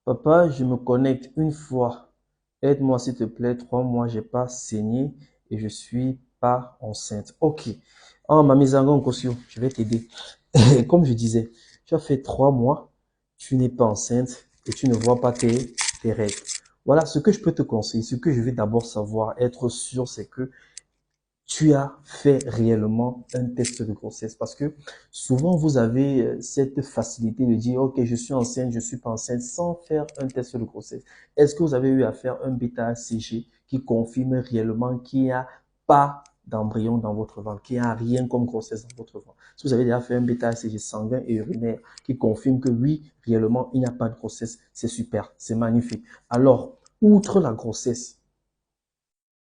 Papa, je me connecte une fois. Aide-moi s'il te plaît. 3 mois, j'ai pas saigné et je suis pas enceinte. Ok. Ah, ma mise en garde, Kosio, je vais t'aider. Comme je disais, tu as fait 3 mois, tu n'es pas enceinte et tu ne vois pas tes règles. Voilà ce que je peux te conseiller. Ce que je vais d'abord savoir, être sûr, c'est que tu as fait réellement un test de grossesse parce que souvent vous avez cette facilité de dire ok, je suis enceinte, je suis pas enceinte sans faire un test de grossesse. Est-ce que vous avez eu à faire un bêta-HCG qui confirme réellement qu'il n'y a pas d'embryon dans votre ventre, qu'il n'y a rien comme grossesse dans votre ventre? Si vous avez déjà fait un bêta-HCG sanguin et urinaire qui confirme que oui, réellement, il n'y a pas de grossesse, c'est super, c'est magnifique. Alors, outre la grossesse,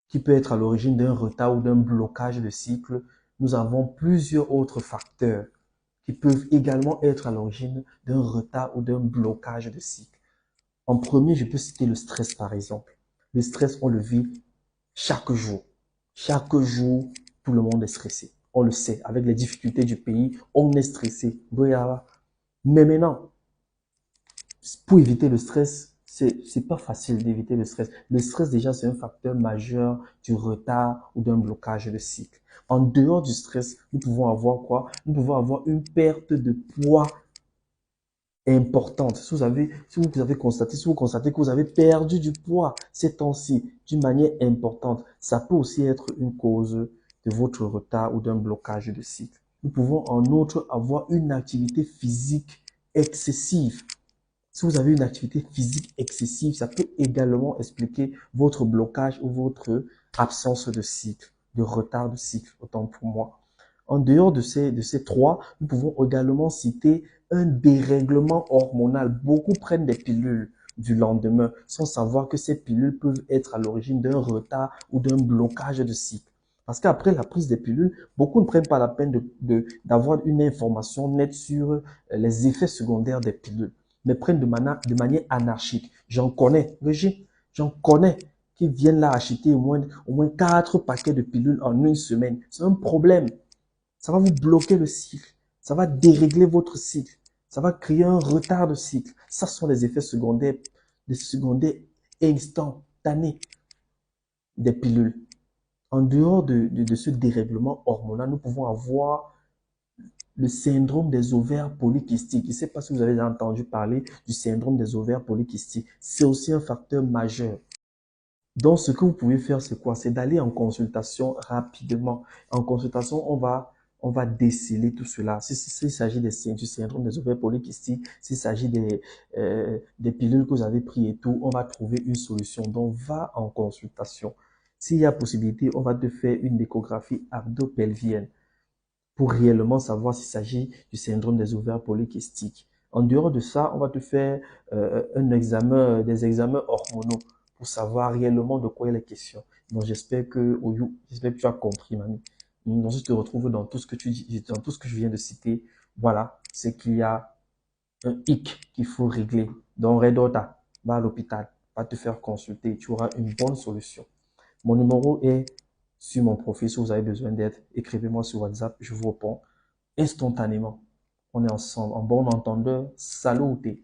qui peut être à l'origine d'un retard ou d'un blocage de cycle, nous avons plusieurs autres facteurs qui peuvent également être à l'origine d'un retard ou d'un blocage de cycle. En premier, je peux citer le stress par exemple. Le stress, on le vit chaque jour. Chaque jour, tout le monde est stressé. On le sait, avec les difficultés du pays, on est stressé. Mais maintenant, pour éviter le stress, c'est pas facile d'éviter le stress. Le stress, déjà, c'est un facteur majeur du retard ou d'un blocage de cycle. En dehors du stress, nous pouvons avoir quoi? Nous pouvons avoir une perte de poids importante. Si vous constatez que vous avez perdu du poids ces temps-ci d'une manière importante, ça peut aussi être une cause de votre retard ou d'un blocage de cycle. Nous pouvons en outre avoir une activité physique excessive. Si vous avez une activité physique excessive, ça peut également expliquer votre blocage ou votre absence de cycle, de retard de cycle, autant pour moi. En dehors de ces trois, nous pouvons également citer un dérèglement hormonal. Beaucoup prennent des pilules du lendemain sans savoir que ces pilules peuvent être à l'origine d'un retard ou d'un blocage de cycle. Parce qu'après la prise des pilules, beaucoup ne prennent pas la peine d'avoir une information nette sur les effets secondaires des pilules, mais prennent de manière anarchique. J'en connais, Régis, j'en connais qui viennent là acheter au moins 4 paquets de pilules en une semaine. C'est un problème. Ça va vous bloquer le cycle. Ça va dérégler votre cycle. Ça va créer un retard de cycle. Ça sont les effets secondaires, les secondaires instantanés des pilules. En dehors de ce dérèglement hormonal, nous pouvons avoir le syndrome des ovaires polykystiques. Je ne sais pas si vous avez entendu parler du syndrome des ovaires polykystiques. C'est aussi un facteur majeur. Donc, ce que vous pouvez faire, c'est quoi? C'est d'aller en consultation rapidement. En consultation, on va déceler tout cela. S'il s'agit du syndrome des ovaires polykystiques, s'il s'agit des pilules que vous avez prises et tout, on va trouver une solution. Donc, va en consultation. S'il y a possibilité, on va te faire une échographie abdo-pelvienne pour réellement savoir s'il s'agit du syndrome des ovaires polykystiques. En dehors de ça, on va te faire des examens hormonaux pour savoir réellement de quoi il est question. Donc j'espère que tu as compris, mamie. Donc je te retrouve dans tout ce que tu dis, dans tout ce que je viens de citer. Voilà, c'est qu'il y a un hic qu'il faut régler. Donc Redota, va à l'hôpital, va te faire consulter, tu auras une bonne solution. Mon numéro est sur mon profil. Si vous avez besoin d'aide, écrivez-moi sur WhatsApp, je vous réponds instantanément. On est ensemble, en bon entendeur. Salut, t'es.